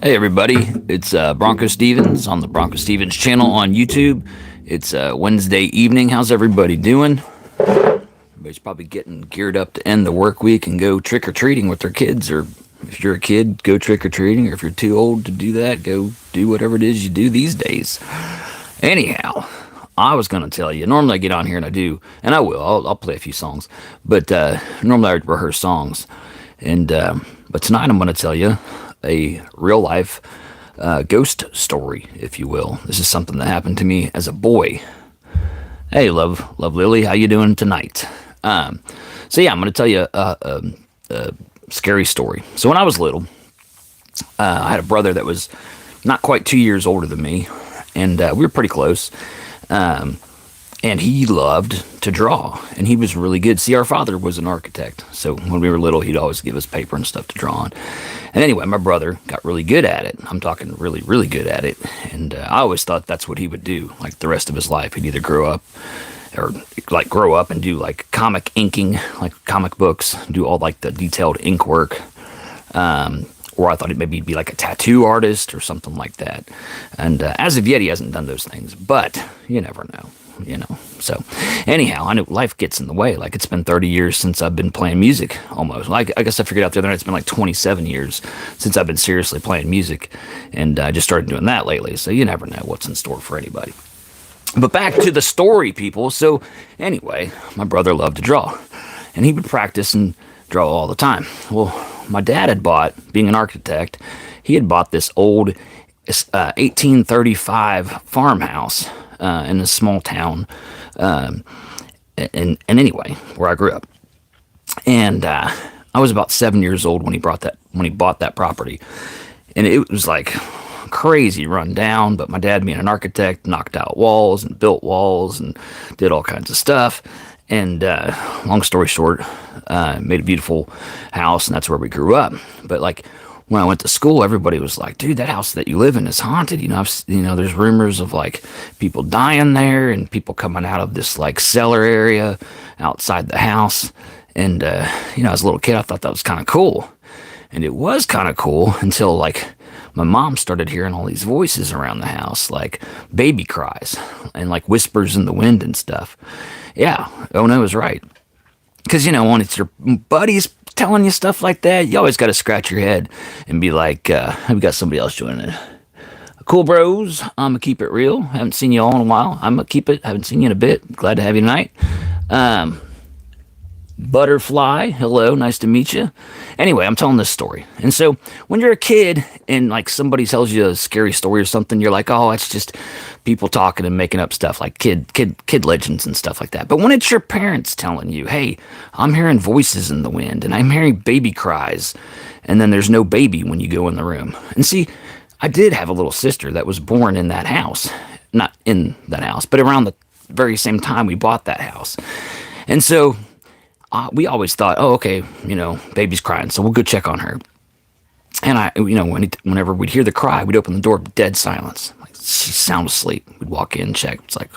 Hey everybody, it's BroncoStevens on the BroncoStevens channel on YouTube. It's Wednesday evening. How's everybody doing? Everybody's probably getting geared up to end the work week and go trick or treating with their kids, or if you're a kid, go trick or treating, or if you're too old to do that, go do whatever it is you do these days. Anyhow, I was gonna tell you. Normally I get on here and I do, and I will. I'll play a few songs, but normally I rehearse songs, and but tonight I'm gonna tell you a real life ghost story, if you will. This is something that happened to me as a boy. Hey, love Lily, how you doing tonight? So yeah, I'm gonna tell you a scary story. So when I was little, I had a brother that was not quite 2 years older than me, and we were pretty close. And he loved to draw, and he was really good. See, our father was an architect, so when we were little, he'd always give us paper and stuff to draw on. And anyway, my brother got really good at it. I'm talking really, really good at it. And I always thought that's what he would do, like the rest of his life. He'd either grow up and do like comic inking, like comic books, do all like the detailed ink work. Or I thought maybe he'd be like a tattoo artist or something like that. And as of yet, he hasn't done those things, but you never know. So anyhow, I know life gets in the way. Like, it's been 30 years since I've been playing music, almost. Like, I guess I figured out the other night it's been like 27 years since I've been seriously playing music, and I just started doing that lately. So you never know what's in store for anybody. But back to the story, people. So anyway, my brother loved to draw, and he would practice and draw all the time. Well, my dad had bought, being an architect, he had bought this old 1835 farmhouse in a small town, and anyway, where I grew up. And I was about 7 years old when he bought that property, and it was like crazy run down. But my dad, being an architect, knocked out walls and built walls and did all kinds of stuff. And long story short, made a beautiful house, and that's where we grew up. But like, when I went to school, everybody was like, "Dude, that house that you live in is haunted." There's rumors of like people dying there and people coming out of this like cellar area outside the house. And as a little kid, I thought that was kind of cool, and it was kind of cool until like my mom started hearing all these voices around the house, like baby cries and like whispers in the wind and stuff. Yeah, oh no, was right. Because, when it's your buddies telling you stuff like that, you always got to scratch your head and be like, we got somebody else joining it. Cool bros, I'm going to keep it real. Haven't seen you all in a while. I'm going to keep it. Haven't seen you in a bit. Glad to have you tonight. Butterfly, hello, nice to meet you. Anyway, I'm telling this story. And so when you're a kid and like somebody tells you a scary story or something, you're like, oh, it's just people talking and making up stuff, like kid legends and stuff like that. But when it's your parents telling you, hey, I'm hearing voices in the wind and I'm hearing baby cries, and then there's no baby when you go in the room. And see, I did have a little sister that was born in that house. Not in that house, but around the very same time we bought that house. And so we always thought, oh, okay, baby's crying, so we'll go check on her. And whenever we'd hear the cry, we'd open the door, dead silence. Like, she's sound asleep. We'd walk in, check. It's like,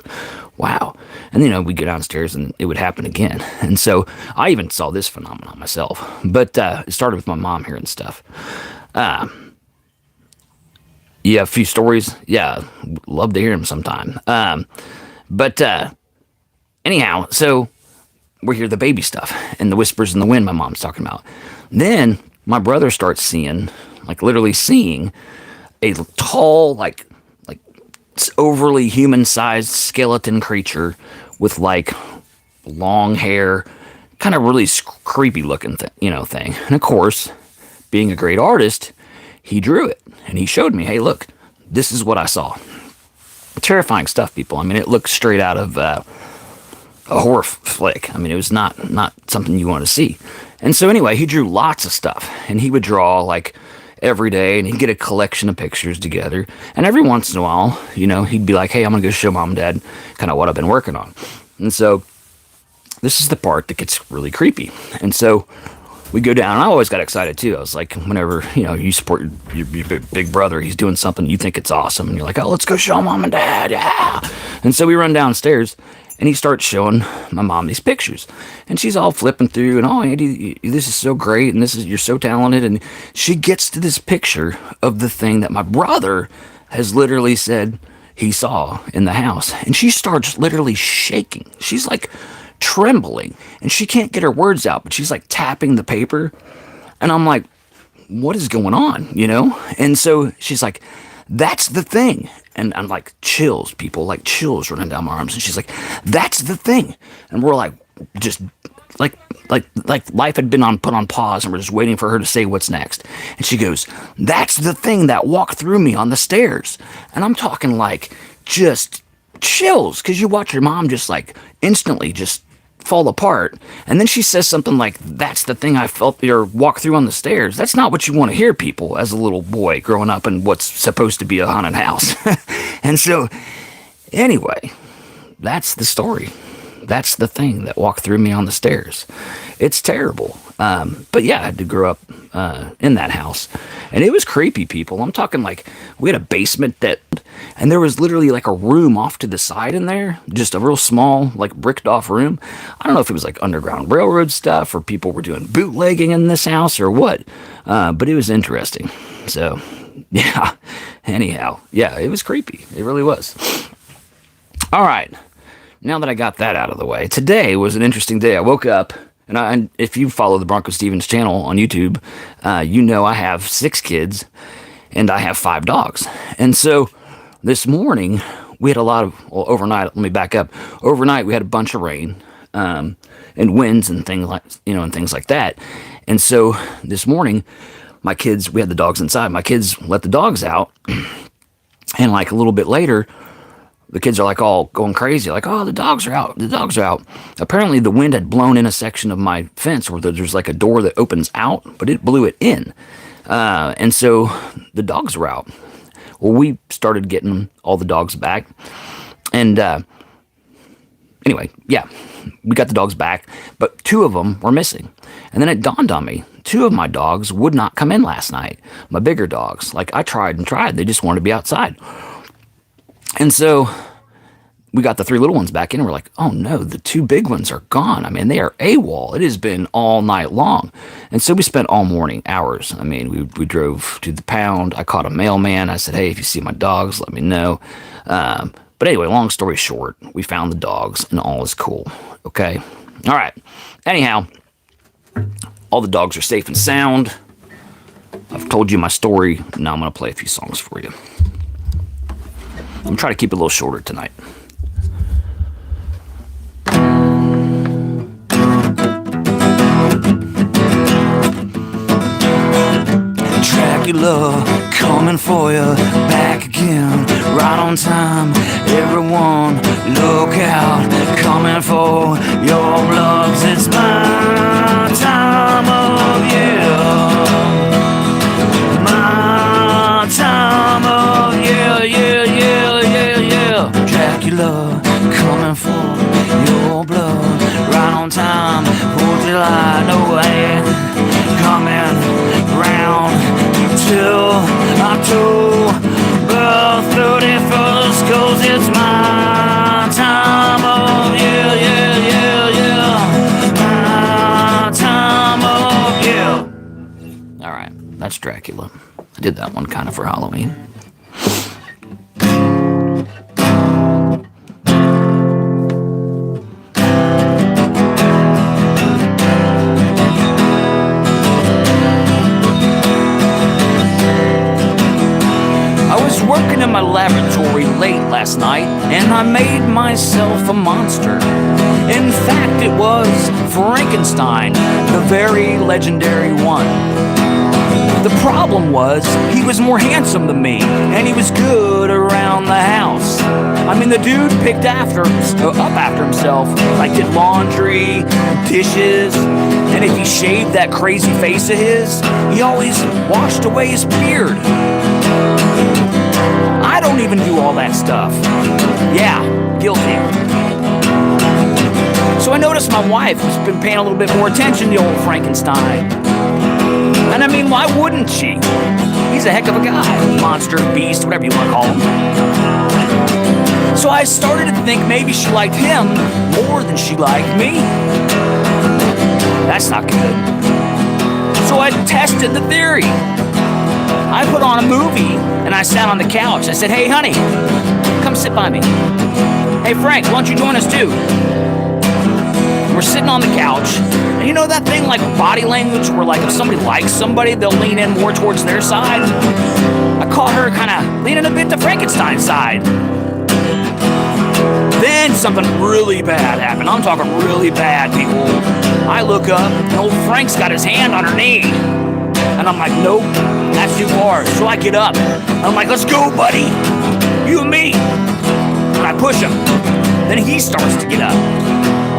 wow. And we'd go downstairs, and it would happen again. And so I even saw this phenomenon myself. But it started with my mom hearing stuff. You have a few stories? Yeah, love to hear them sometime. But anyhow, so we hear the baby stuff and the whispers in the wind my mom's talking about. Then my brother starts seeing, like literally seeing, a tall, like overly human-sized skeleton creature with like long hair, kind of really creepy looking thing. And of course, being a great artist, he drew it and he showed me, hey, look, this is what I saw. Terrifying stuff, people. I mean, it looked straight out of a horror flick. I mean, it was not something you want to see. And so anyway, he drew lots of stuff, and he would draw like every day, and he'd get a collection of pictures together. And every once in a while, he'd be like, hey, I'm gonna go show mom and dad kind of what I've been working on. And so this is the part that gets really creepy. And so we go down, and I always got excited too. I was like, whenever you support your big brother, he's doing something, you think it's awesome, and you're like, oh, let's go show mom and dad, yeah. And so we run downstairs, And he starts showing my mom these pictures. And she's all flipping through, and, oh, Andy, this is so great, and you're so talented. And she gets to this picture of the thing that my brother has literally said he saw in the house. And she starts literally shaking. She's like trembling, and she can't get her words out, but she's like tapping the paper. And I'm like, what is going on, you know? And so she's like, that's the thing. And I'm like, chills, people, like chills running down my arms. And she's like, that's the thing. And we're like, just like life had been put on pause, and we're just waiting for her to say what's next. And she goes, that's the thing that walked through me on the stairs. And I'm talking like just chills, because you watch your mom just like instantly just fall apart. And then she says something like, that's the thing I felt or walked through on the stairs. That's not what you want to hear, people, as a little boy growing up in what's supposed to be a haunted house. And so anyway, that's the story. That's the thing that walked through me on the stairs. It's terrible. But yeah, I had to grow up in that house. And it was creepy, people. I'm talking like we had a basement and there was literally like a room off to the side in there. Just a real small, like bricked off room. I don't know if it was like Underground Railroad stuff or people were doing bootlegging in this house or what. But it was interesting. So yeah, anyhow, yeah, it was creepy. It really was. All right. Now that I got that out of the way, today was an interesting day. I woke up, and if you follow the BroncoStevens channel on YouTube, you know I have 6 kids, and I have 5 dogs. And so this morning, we had a lot of, well, overnight, let me back up. Overnight, we had a bunch of rain, and winds and things like that. And so this morning, my kids, we had the dogs inside. My kids let the dogs out, and like a little bit later, the kids are like all going crazy, like, oh, the dogs are out, the dogs are out. Apparently the wind had blown in a section of my fence where there's like a door that opens out, but it blew it in. And so the dogs were out. Well, we started getting all the dogs back. And anyway, yeah, we got the dogs back, but 2 of them were missing. And then it dawned on me, 2 of my dogs would not come in last night. My bigger dogs, like I tried and tried, they just wanted to be outside. And so we got the 3 little ones back in, and we're like, oh no, the 2 big ones are gone. I mean, they are AWOL. It has been all night long. And so we spent all morning, hours. I mean, we drove to the pound. I caught a mailman. I said, hey, if you see my dogs, let me know. But anyway, long story short, we found the dogs, and all is cool. Okay? All right. Anyhow, all the dogs are safe and sound. I've told you my story. Now I'm going to play a few songs for you. I'm trying to keep it a little shorter tonight. Dracula, coming for you, back again, right on time. Everyone, look out, coming for your bloods. It's my time of year. My time of year, yeah, yeah, yeah, yeah. Dracula, coming for your blood, right on time. 4th of July, no way, coming round till October 31st, 'cause it's my time of year, yeah, yeah, yeah. My time of year. All right, that's Dracula. I did that one kind of for Halloween. Working in my laboratory late last night, and I made myself a monster. In fact, it was Frankenstein, the very legendary one. The problem was, he was more handsome than me, and he was good around the house. I mean, the dude picked up after himself, like did laundry, dishes, and if he shaved that crazy face of his, he always washed away his beard. I don't even do all that stuff. Yeah, guilty. So I noticed my wife has been paying a little bit more attention to old Frankenstein. And I mean, why wouldn't she? He's a heck of a guy. Monster, beast, whatever you want to call him. So I started to think maybe she liked him more than she liked me. That's not good. So I tested the theory. I put on a movie and I sat on the couch. I said, hey, honey, come sit by me. Hey, Frank, why don't you join us too? We're sitting on the couch. And you know that thing like body language where like if somebody likes somebody, they'll lean in more towards their side? I caught her kind of leaning a bit to Frankenstein's side. Then something really bad happened. I'm talking really bad, people. I look up, and old Frank's got his hand on her knee. And I'm like, nope, that's too far. So I get up. I'm like, let's go, buddy. You and me. And I push him. Then he starts to get up.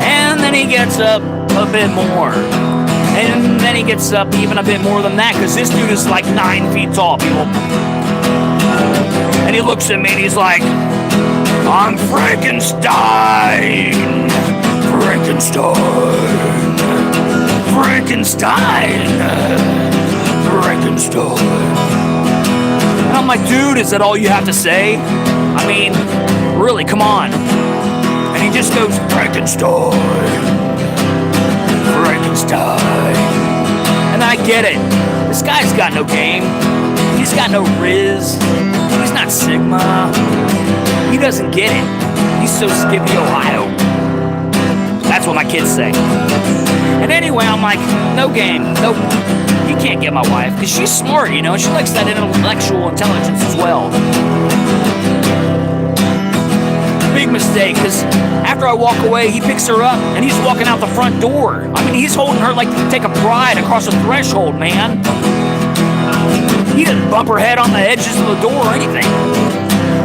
And then he gets up a bit more. And then he gets up even a bit more than that, because this dude is like 9 feet tall, people. And he looks at me and he's like, I'm Frankenstein! Frankenstein! Frankenstein! Frankenstein! And I'm like, dude, is that all you have to say? I mean, really, come on. And he just goes, Frankenstein! Frankenstein! And I get it. This guy's got no game. He's got no Riz. He's not Sigma. He doesn't get it. He's so Skippy, Ohio. That's what my kids say. And anyway, I'm like, no game. Nope. You can't get my wife. Because she's smart, you know. She likes that intellectual intelligence as well. Big mistake, because after I walk away, he picks her up, and he's walking out the front door. I mean, he's holding her like to take a bride across the threshold, man. He didn't bump her head on the edges of the door or anything.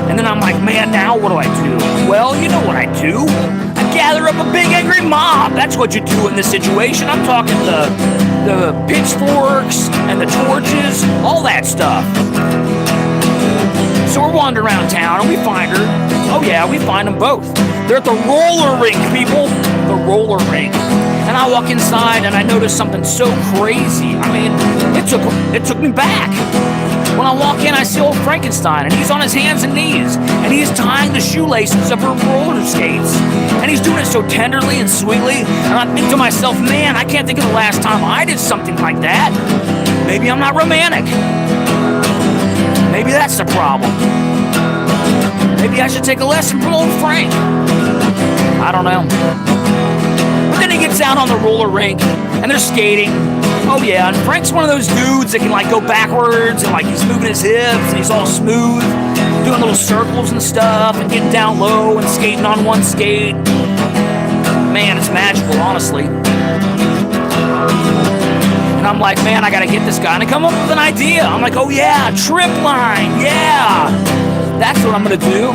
And then I'm like, man, now what do I do? Well, you know what I do. I gather up a big angry mob. That's what you do in this situation. I'm talking the pitchforks and the torches, all that stuff. So we're wandering around town and we find her. Oh yeah, we find them both. They're at the roller rink, people. The roller rink. And I walk inside and I notice something so crazy. I mean, it took me back. When I walk in, I see old Frankenstein, and he's on his hands and knees, and he's tying the shoelaces of her roller skates. And he's doing it so tenderly and sweetly, and I think to myself, man, I can't think of the last time I did something like that. Maybe I'm not romantic. Maybe that's the problem. Maybe I should take a lesson from old Frank. I don't know. But then he gets out on the roller rink, and they're skating. Oh yeah, and Frank's one of those dudes that can like go backwards, and like he's moving his hips, and he's all smooth, doing little circles and stuff, and getting down low and skating on one skate. Man, it's magical, honestly. And I'm like, man, I gotta get this guy. And I come up with an idea. I'm like, oh yeah, trip line, yeah. That's what I'm gonna do.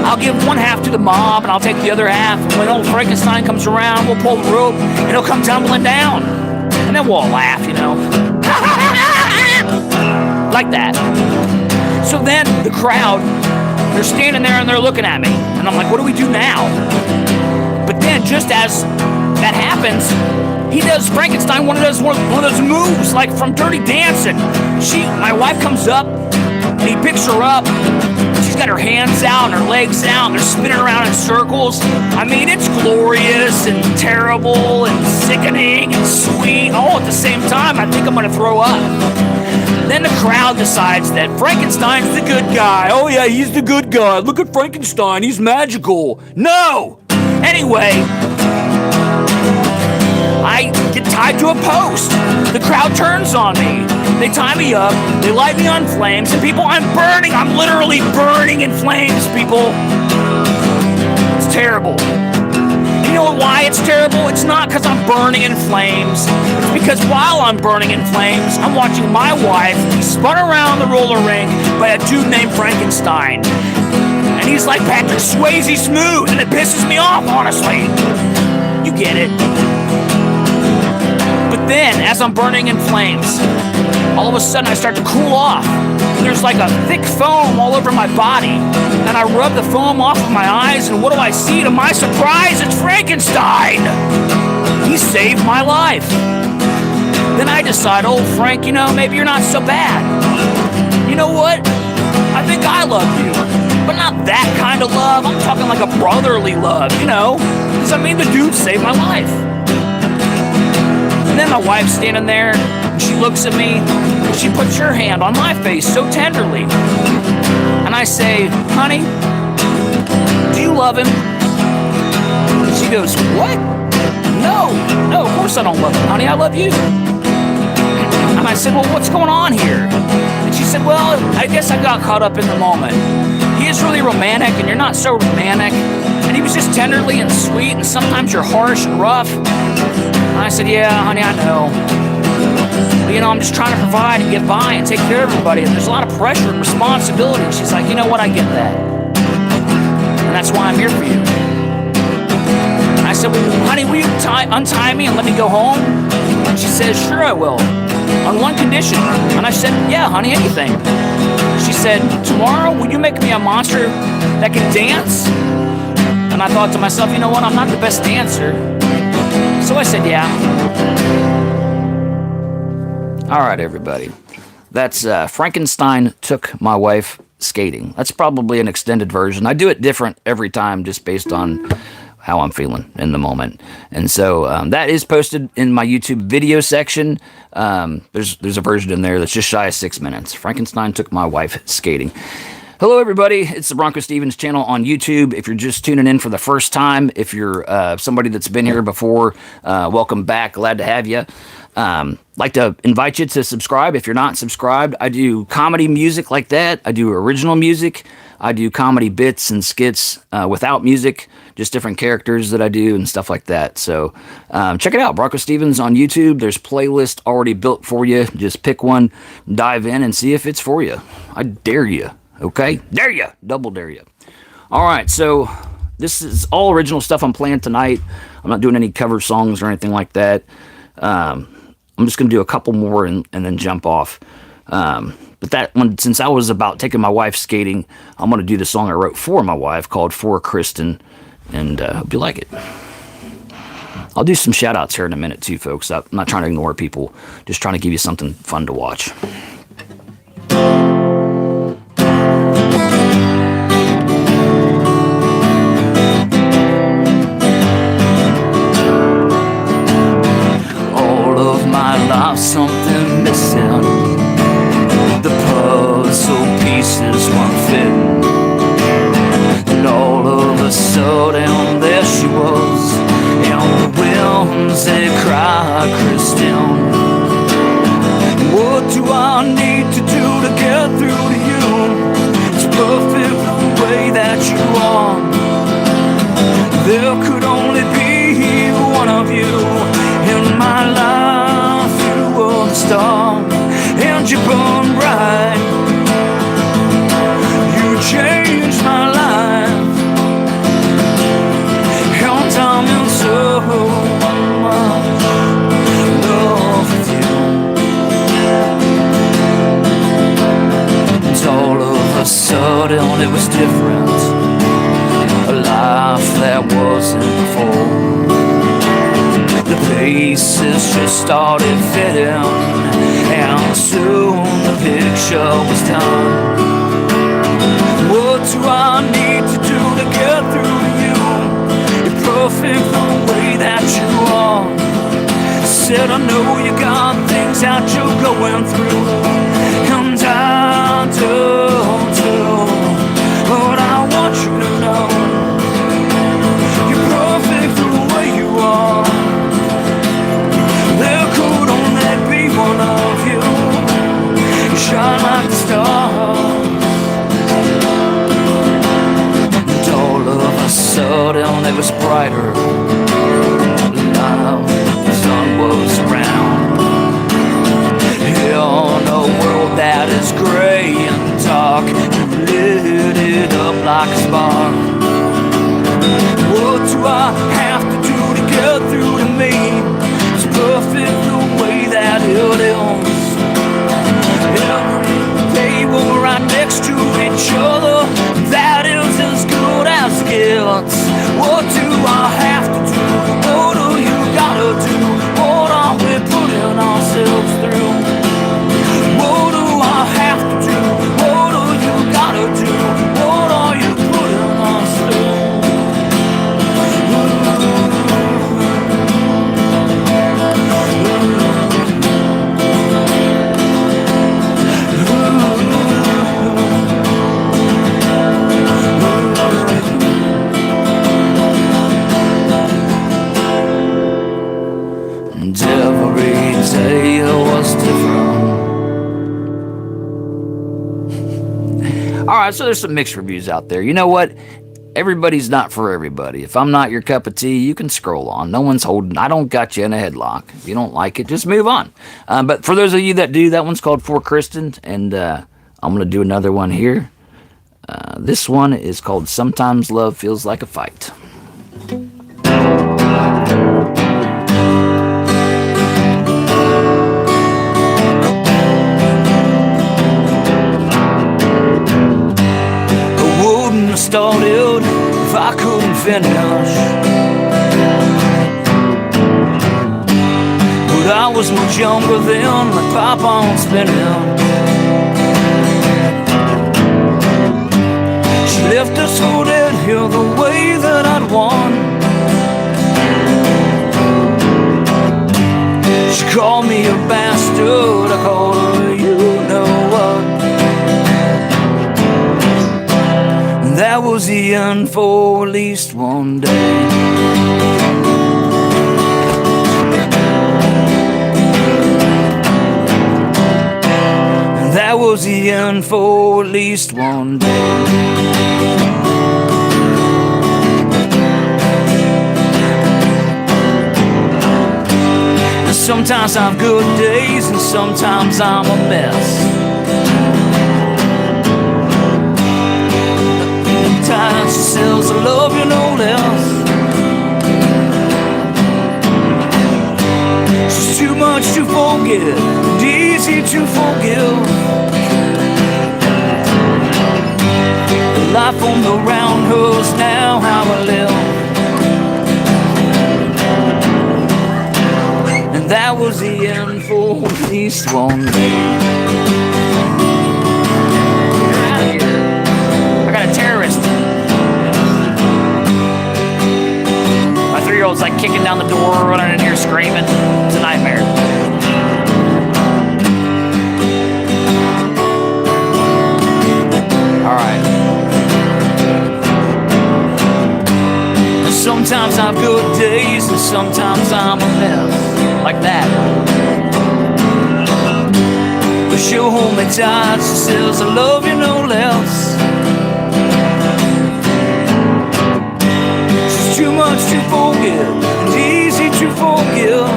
I'll give one half to the mob, and I'll take the other half. And when old Frankenstein comes around, we'll pull the rope, and he'll come tumbling down. And then we'll all laugh, you know. Like that. So then the crowd, they're standing there and they're looking at me. And I'm like, what do we do now? But then just as that happens, he does Frankenstein, one of those moves, like from Dirty Dancing. My wife comes up and he picks her up. She's got her hands out and her legs out, and they're spinning around in circles. I mean, it's glorious and terrible and sickening and sweet all at the same time. I think I'm gonna throw up. Then the crowd decides that Frankenstein's the good guy. Oh yeah, he's the good guy. Look at Frankenstein, he's magical. No! Anyway, I get tied to a post. The crowd turns on me. They tie me up, they light me on flames, and people, I'm burning. I'm literally burning in flames, people. It's terrible. You know why it's terrible? It's not because I'm burning in flames. It's because while I'm burning in flames, I'm watching my wife be spun around the roller rink by a dude named Frankenstein. And he's like Patrick Swayze smooth, and it pisses me off, honestly. You get it. But then, as I'm burning in flames, all of a sudden I start to cool off. There's like a thick foam all over my body. And I rub the foam off of my eyes, and what do I see? To my surprise, it's Frankenstein! He saved my life. Then I decide, oh, Frank, you know, maybe you're not so bad. You know what? I think I love you. but not that kind of love. I'm talking like a brotherly love, you know? Because, I mean, the dude saved my life. And then my wife's standing there, and she looks at me, and she puts her hand on my face so tenderly. And I say, honey, do you love him? And she goes, what? No, of course I don't love him, honey, I love you. And I said, well, what's going on here? And she said, well, I guess I got caught up in the moment. He is really romantic, and you're not so romantic. And he was just tenderly and sweet, and sometimes you're harsh and rough. And I said, yeah, honey, I know. But, you know, I'm just trying to provide and get by and take care of everybody, and there's a lot of pressure and responsibility. And she's like, you know what, I get that. And that's why I'm here for you. And I said, well, honey, will you untie me and let me go home? And she says, sure I will. On one condition. And I said, yeah, honey, anything. She said, tomorrow, will you make me a monster that can dance? And I thought to myself, you know what, I'm not the best dancer. So I said, yeah. All right, everybody. That's Frankenstein Took My Wife Skating. That's probably an extended version. I do it different every time just based on how I'm feeling in the moment. And so that is posted in my YouTube video section. There's a version in there that's just shy of 6 minutes. Frankenstein Took My Wife Skating. Hello, everybody. It's the BroncoStevens channel on YouTube. If you're just tuning in for the first time, if you're somebody that's been here before, welcome back. Glad to have you. Like to invite you to subscribe if you're not subscribed. I do comedy music like that. I do original music. I do comedy bits and skits without music, just different characters that I do and stuff like that. So check it out, BroncoStevens on YouTube. There's playlists already built for you. Just pick one, dive in, and see if it's for you. I dare you, okay? Dare you, double dare you. All right, so this is all original stuff I'm playing tonight. I'm not doing any cover songs or anything like that. I'm just going to do a couple more and then jump off. But that one, since I was about taking my wife skating, I'm going to do the song I wrote for my wife called For Kristin, and hope you like it. I'll do some shout outs here in a minute too, folks. I'm not trying to ignore people, just trying to give you something fun to watch. Something missing. The puzzle pieces weren't fitting. And all of a sudden there she was, and the winds they cry, Kristin. What do I need to do to get through to you? It's perfect the way that you are. There could only be one of you in my life. Star, and you burn bright. You changed my life, and I'm in so much love with you. And all of a sudden it was different, a life that wasn't before. The pieces just started fitting, and soon the picture was done. What do I need to do to get through to you? You're perfect the way that you are. Said I know you got things that you're going through, and I don't know, but I want you to know you're perfect the way you are. There could only be one of you. You shine like a star. And all of a sudden it was brighter. Now the sun was around. In a world that is gray and dark, you lit it up like a spark. What do I have to do to get through to me? Perfect the way that it is. Every day we're right next to each other. That is as good as it gets. What do I have to do? What do you gotta do? What are we putting ourselves through? What do I have to do? What do you gotta do? What are you right, so there's some mixed reviews out there. You know what? Everybody's not for everybody. If I'm not your cup of tea, you can scroll on. No one's holding. I don't got you in a headlock. If you don't like it, just move on. But for those of you that do, that one's called For Kristin, and I'm going to do another one here. This one is called Sometimes Love Feels Like a Fight. I wouldn't have started if I couldn't finish. But I was much younger then, like pop on spinning. She left us for dead here the way that I'd won. She called me a bastard, I called her you know what. And that was the end for at least one day. That was the end for at least one day. And sometimes I have good days and sometimes I'm a mess. Sometimes she says I love you no less. She's too much to forget and easy to forgive. The life on the round her's now how I live. And that was the end for at least one day. Get out of here. I got a terrorist. My 3-year-old's like kicking down the door, running in here screaming. It's a nightmare. Alright. Sometimes I have good days and sometimes I'm a mess. Like that. But she'll hold me tight. She says I love you no less. She's too much to forget and easy to forgive.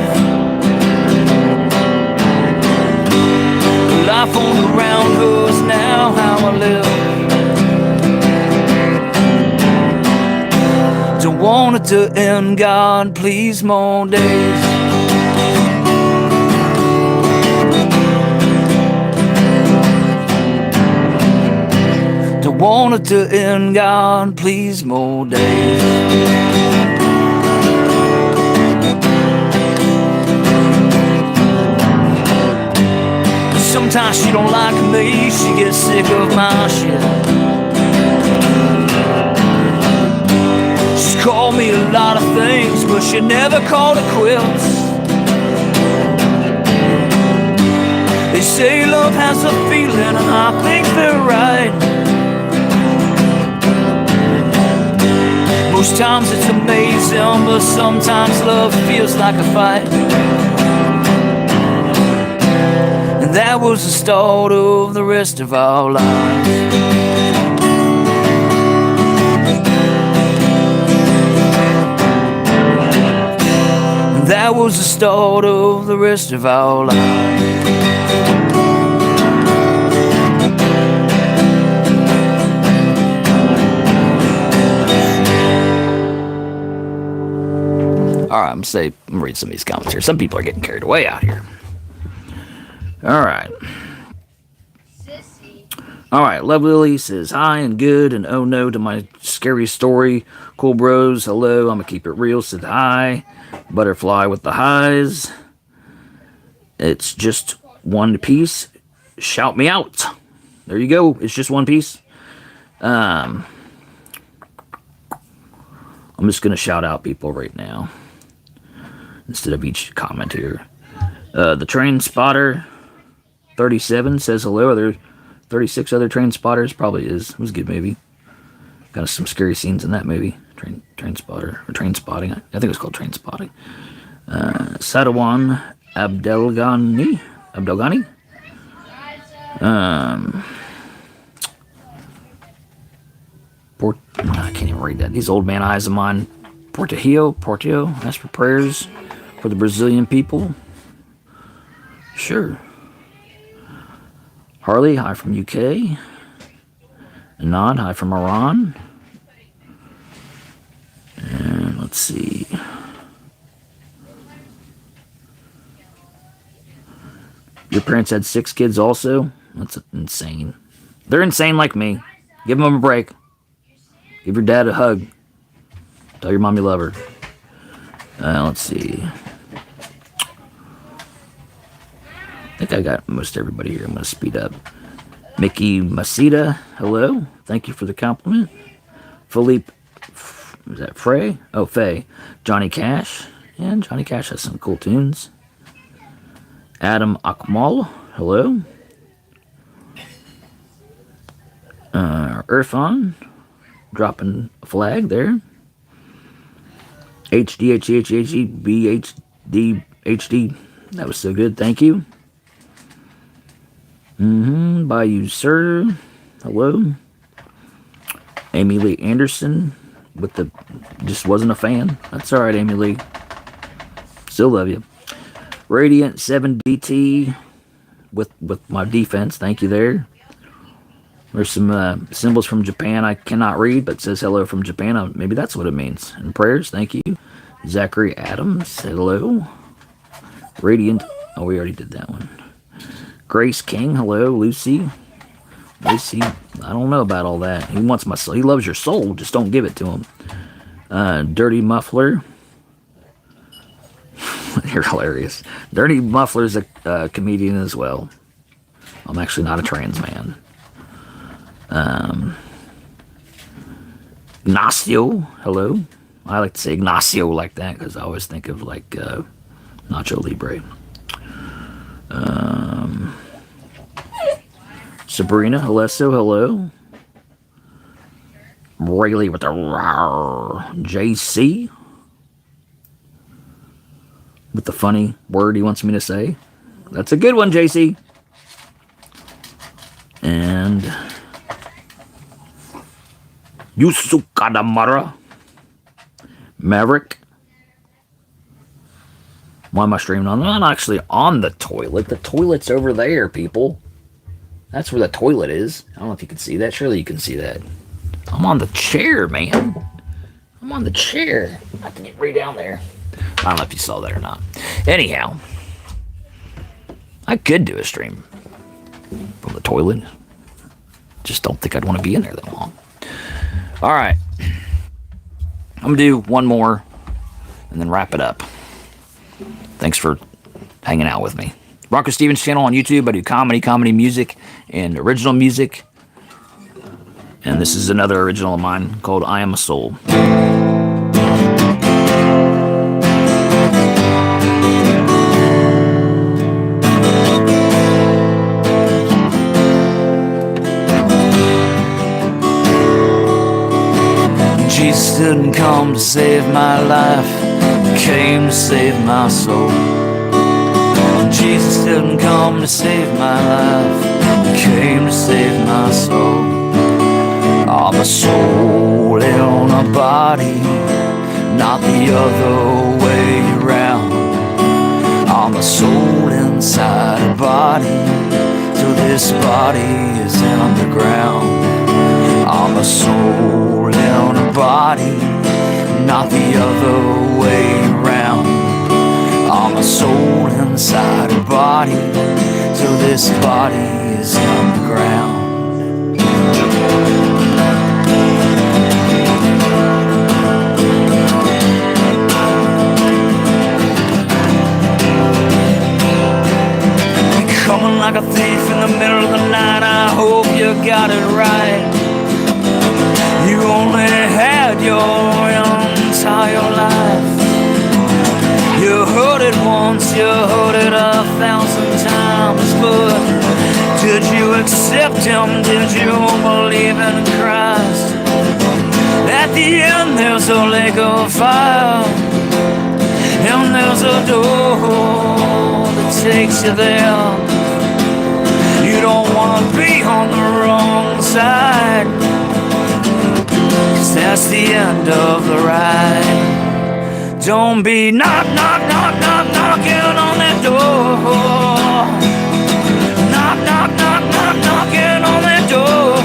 Life on the round her's now how I live. Don't want it to end, God, please, more days. Don't want it to end, God, please, more days. Sometimes she don't like me, she gets sick of my shit. She's called me a lot of things, but she never called it quits. They say love has a feeling, and I think they're right. Most times it's amazing, but sometimes love feels like a fight. And that was the start of the rest of our lives. And that was the start of the rest of our lives. Alright, I'm gonna read some of these comments here. Some people are getting carried away out here. Alright. Alright, Love Lily says hi and good and oh no to my scary story. Cool bros, hello, I'm gonna keep it real, said hi. Butterfly with the highs. It's just one piece. Shout me out. There you go. It's just one piece. I'm just gonna shout out people right now instead of each comment here. The Train Spotter 37 says hello. Are there 36 other Train Spotters? Probably is. It was a good movie. Got some scary scenes in that movie. Train Spotter or Train Spotting. I think it was called Train Spotting. Sadawan Abdelghani. I can't even read that. These old man eyes of mine. Portillo, ask for prayers for the Brazilian people. Sure. Harley, hi from UK. Anand, hi from Iran. And let's see. Your parents had 6 kids also? That's insane. They're insane like me. Give them a break. Give your dad a hug. Tell your mom you love her. Let's see. I think I got most everybody here. I'm going to speed up. Mickey Masita, hello. Thank you for the compliment. Philippe, is that Frey? Oh, Faye. Johnny Cash. Yeah, Johnny Cash has some cool tunes. Adam Akmal, hello. Irfan, dropping a flag there. HDHDHDBHD, that was so good, thank you. Bayou Sir, hello. Amy Lee Anderson with the just wasn't a fan. That's alright, Amy Lee. Still love you. Radiant 7DT with my defense. Thank you there. There's some symbols from Japan I cannot read, but it says hello from Japan. Maybe that's what it means. And prayers, thank you. Zachary Adams, hello. Radiant, oh, we already did that one. Grace King, hello. Lucy, I don't know about all that. He wants my soul. He loves your soul. Just don't give it to him. Dirty Muffler. You're hilarious. Dirty Muffler's a comedian as well. I'm actually not a trans man. Ignacio, hello. I like to say Ignacio like that because I always think of like Nacho Libre. Sabrina Alesso, hello. Rayleigh with the JC. With the funny word he wants me to say. That's a good one, JC. And Yusukadamara. Maverick. Why am I streaming on? I'm not actually on the toilet. The toilet's over there, people. That's where the toilet is. I don't know if you can see that. Surely you can see that. I'm on the chair, man. I'm on the chair. I can get right down there. I don't know if you saw that or not. Anyhow, I could do a stream from the toilet. Just don't think I'd want to be in there that long. All right. I'm going to do one more and then wrap it up. Thanks for hanging out with me. BroncoStevens channel on YouTube. I do comedy music, and original music. And this is another original of mine called I Am a Soul. Jesus didn't come to save my life, he came to save my soul. Jesus didn't come to save my life, he came to save my soul. I'm a soul in a body, not the other way around. I'm a soul inside a body, so this body is underground. I'm a soul in a body, not the other way around. I'm a soul inside a body, so this body is underground. You're coming like a thief in the middle of the night, I hope you got it right. You only had your entire life. You heard it once, you heard it 1,000 times, but did you accept him? Did you believe in Christ? At the end there's a lake of fire, and there's a door that takes you there. You don't want to be on the wrong side. that's the end of the ride. Don't be knocking on that door. Knocking on that door.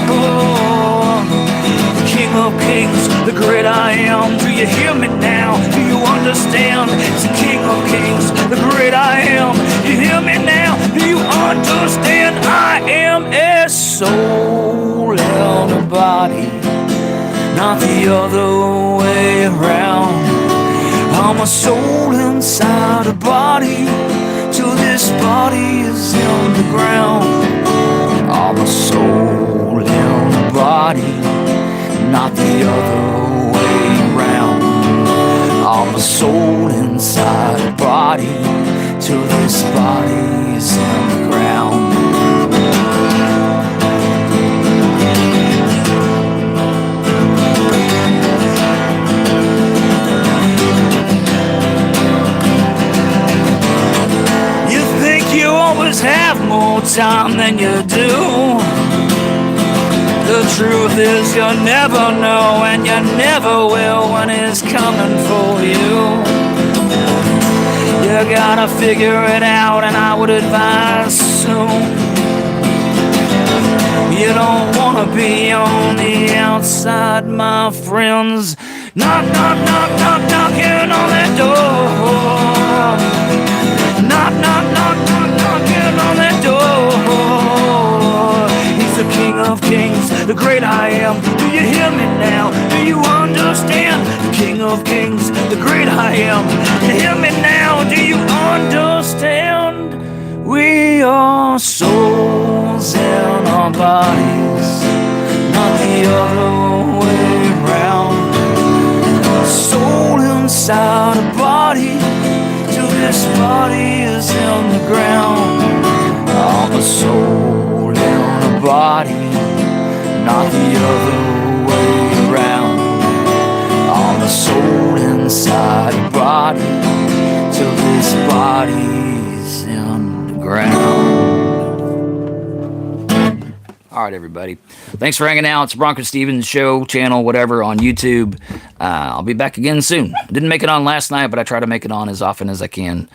The King of Kings, the great I am. Do you hear me now? Do you understand? It's the King of Kings, the great I am. Do you hear me now? Do you understand? I am a soul and a body, not the other way around. I'm a soul inside a body, till this body is in the ground. I'm a soul in a body, not the other way around. I'm a soul inside a body, till this body is in the ground. You think you always have more time than you do. The truth is you never know, and you never will when it's coming for you. You gotta figure it out, and I would advise soon. You don't wanna be on the outside, my friends. Knocking on that door. Knocking on that door. He's the King of Kings, the great I am. Do you hear me now? Do you understand? The King of Kings, the great I am. Do you hear me now? Do you understand? We are souls in our bodies, not the other way around. Soul inside a body, till this body is in the ground. I'm a soul in a body, not the other way around. I'm a soul inside a body, till this body's in the ground. All right, everybody. Thanks for hanging out. It's BroncoStevens Show, channel, whatever, on YouTube. I'll be back again soon. I didn't make it on last night, but I try to make it on as often as I can.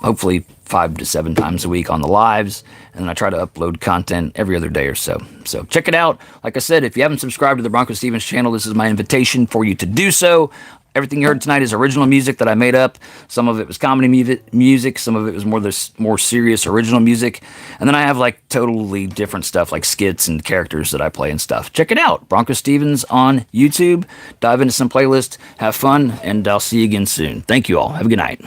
Hopefully 5 to 7 times a week on the lives. And then I try to upload content every other day or so. So check it out. Like I said, if you haven't subscribed to the BroncoStevens channel, this is my invitation for you to do so. Everything you heard tonight is original music that I made up. Some of it was comedy music. Some of it was more serious original music. And then I have like totally different stuff like skits and characters that I play and stuff. Check it out. BroncoStevens on YouTube. Dive into some playlists. Have fun. And I'll see you again soon. Thank you all. Have a good night.